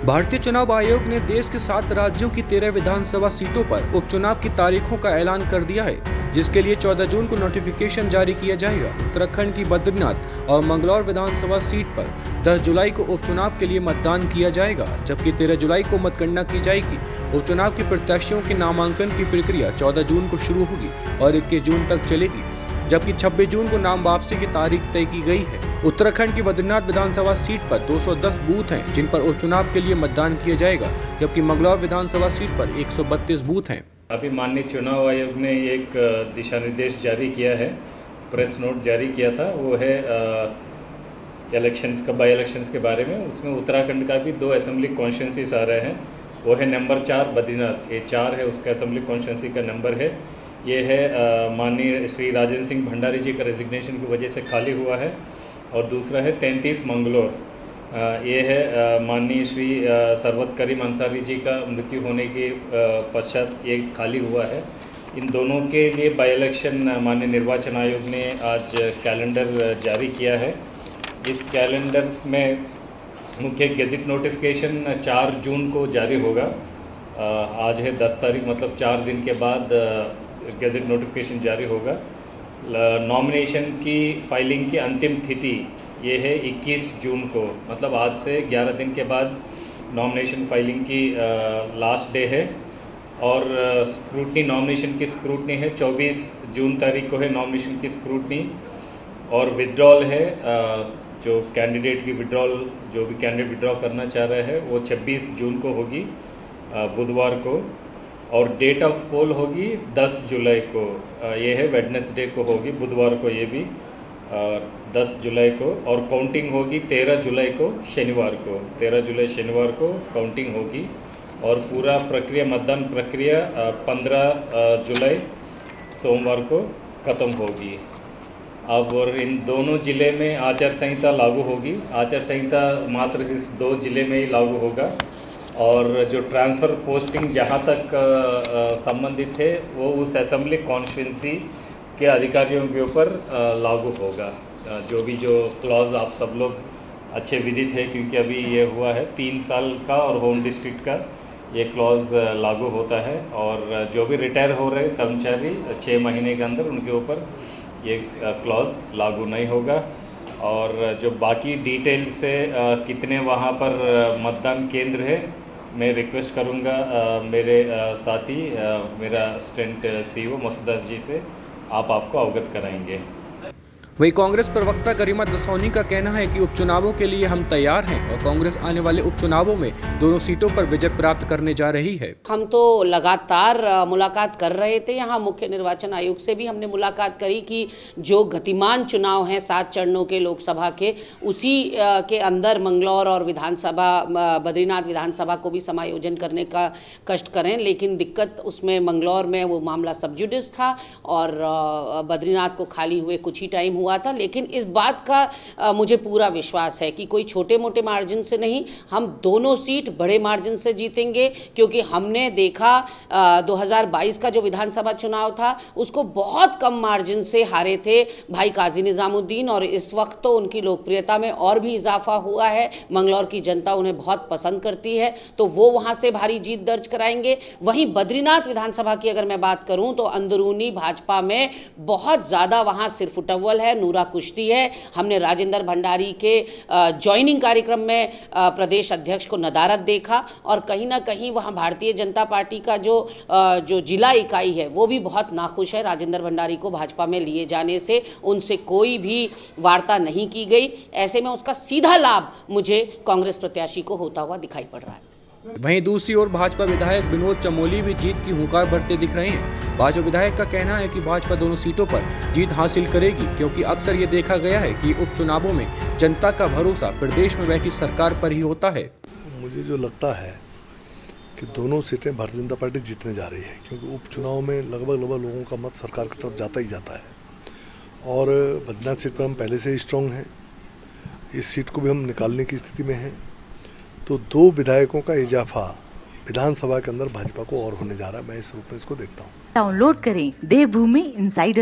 भारतीय चुनाव आयोग ने देश के 7 राज्यों की 13 विधानसभा सीटों पर उपचुनाव की तारीखों का ऐलान कर दिया है, जिसके लिए 14 जून को नोटिफिकेशन जारी किया जाएगा। उत्तराखंड की बद्रीनाथ और मंगलौर विधानसभा सीट पर 10 जुलाई को उपचुनाव के लिए मतदान किया जाएगा, जबकि 13 जुलाई को मतगणना की जाएगी। उपचुनाव के प्रत्याशियों के नामांकन की प्रक्रिया 14 जून को शुरू होगी और 21 जून तक चलेगी, जबकि 26 जून को नाम वापसी की तारीख तय की गई है। उत्तराखंड की बद्रीनाथ विधानसभा सीट पर 210 बूथ हैं, जिन पर उपचुनाव के लिए मतदान किया जाएगा, जबकि मंगलौर विधानसभा सीट पर 132 बूथ हैं। अभी माननीय चुनाव आयोग ने एक दिशा निर्देश जारी किया है, प्रेस नोट जारी किया था, वो है इलेक्शंस का बाई इलेक्शंस के बारे में। उसमें उत्तराखंड का भी 2 असेंबली कॉन्स्टिट्यूंसीज आ रहे हैं। वो है नंबर 4 बद्रीनाथ, ये 4 है, उसका असेंबली कॉन्स्टिट्यूंसी का नंबर है। ये है माननीय श्री राजेंद्र सिंह भंडारी जी का रेजिग्नेशन की वजह से खाली हुआ है। और दूसरा है 33 मंगलौर, ये है माननीय श्री सरवत करीम अंसारी जी का मृत्यु होने के पश्चात ये खाली हुआ है। इन दोनों के लिए बाई इलेक्शन माननीय निर्वाचन आयोग ने आज कैलेंडर जारी किया है। इस कैलेंडर में मुख्य गेजेट नोटिफिकेशन 4 जून को जारी होगा। आज है 10 तारीख, मतलब 4 दिन के बाद गेजेट नोटिफिकेशन जारी होगा। नॉमिनेशन की फाइलिंग की अंतिम तिथि ये है 21 जून को, मतलब आज से 11 दिन के बाद नॉमिनेशन फाइलिंग की लास्ट डे है। और स्क्रूटनी, नॉमिनेशन की स्क्रूटनी है 24 जून तारीख को है नॉमिनेशन की स्क्रूटनी। और विड्रॉल है, जो कैंडिडेट की विड्रॉल, जो भी कैंडिडेट विड्रॉ करना चाह रहा है वो 26 जून को होगी, बुधवार को। और डेट ऑफ पोल होगी 10 जुलाई को, ये है वेडनेसडे को होगी, बुधवार को ये भी 10 जुलाई को। और काउंटिंग होगी 13 जुलाई को, शनिवार को, 13 जुलाई शनिवार को काउंटिंग होगी। और पूरा प्रक्रिया, मतदान प्रक्रिया 15 जुलाई सोमवार को ख़त्म होगी। अब और इन दोनों ज़िले में आचार संहिता लागू होगी। आचार संहिता मात्र इस 2 ज़िले में ही लागू होगा। और जो ट्रांसफ़र पोस्टिंग जहाँ तक संबंधित है वो उस असेंबली कॉन्स्टिट्यूंसी के अधिकारियों के ऊपर लागू होगा। जो क्लॉज आप सब लोग अच्छे विदित है, क्योंकि अभी ये हुआ है 3 साल का और होम डिस्ट्रिक्ट का ये क्लॉज लागू होता है। और जो भी रिटायर हो रहे कर्मचारी 6 महीने के अंदर, उनके ऊपर ये क्लॉज लागू नहीं होगा। और जो बाकी डिटेल से कितने वहाँ पर मतदान केंद्र है, मैं रिक्वेस्ट करूँगा मेरे साथी, मेरा असिस्टेंट सीईओ मसूदास जी से, आपको अवगत कराएंगे। वहीं कांग्रेस प्रवक्ता गरिमा दसौनी का कहना है कि उपचुनावों के लिए हम तैयार हैं और कांग्रेस आने वाले उपचुनावों में दोनों सीटों पर विजय प्राप्त करने जा रही है। हम तो लगातार मुलाकात कर रहे थे, यहाँ मुख्य निर्वाचन आयोग से भी हमने मुलाकात करी कि जो गतिमान चुनाव हैं 7 चरणों के लोकसभा के, उसी के अंदर मंगलौर और विधानसभा, बद्रीनाथ विधानसभा को भी समायोजन करने का कष्ट करें। लेकिन दिक्कत उसमें मंगलौर में वो मामला सब जुडिस था और बद्रीनाथ को खाली हुए कुछ ही टाइम हुआ था। लेकिन इस बात का मुझे पूरा विश्वास है कि कोई छोटे मोटे मार्जिन से नहीं, हम दोनों सीट बड़े मार्जिन से जीतेंगे, क्योंकि हमने देखा 2022 का जो विधानसभा चुनाव था उसको बहुत कम मार्जिन से हारे थे भाई काजी निजामुद्दीन, और इस वक्त तो उनकी लोकप्रियता में और भी इजाफा हुआ है। मंगलौर की जनता उन्हें बहुत पसंद करती है, तो वो वहाँ से भारी जीत दर्ज कराएंगे। वहीं बद्रीनाथ विधानसभा की अगर मैं बात करूँ तो अंदरूनी भाजपा में बहुत ज़्यादा वहाँ सिर फुटव्वल है, नूरा कुश्ती है। हमने राजेंद्र भंडारी के ज्वाइनिंग कार्यक्रम में प्रदेश अध्यक्ष को नदारद देखा, और कहीं ना कहीं वहाँ भारतीय जनता पार्टी का जो जिला इकाई है वो भी बहुत नाखुश है राजेंद्र भंडारी को भाजपा में लिए जाने से। उनसे कोई भी वार्ता नहीं की गई। ऐसे में उसका सीधा लाभ मुझे कांग्रेस प्रत्याशी को होता हुआ दिखाई पड़ रहा है। वहीं दूसरी ओर भाजपा विधायक विनोद चमोली भी जीत की हुंकार भरते दिख रहे हैं। भाजपा विधायक का कहना है कि भाजपा दोनों सीटों पर जीत हासिल करेगी, क्योंकि अक्सर ये देखा गया है कि उपचुनावों में जनता का भरोसा प्रदेश में बैठी सरकार पर ही होता है। मुझे जो लगता है कि दोनों सीटें भारतीय जनता पार्टी जीतने जा रही है, क्योंकि उपचुनाव में लगभग लोगों का मत सरकार की तरफ जाता ही जाता है। और बद्रीनाथ सीट पर हम पहले से ही स्ट्रांग हैं, इस सीट को भी हम निकालने की स्थिति में हैं। तो 2 विधायकों का इजाफा विधानसभा के अंदर भाजपा को और होने जा रहा है। मैं इस रूप में इसको देखता हूँ। डाउनलोड करें देवभूमि इनसाइडर।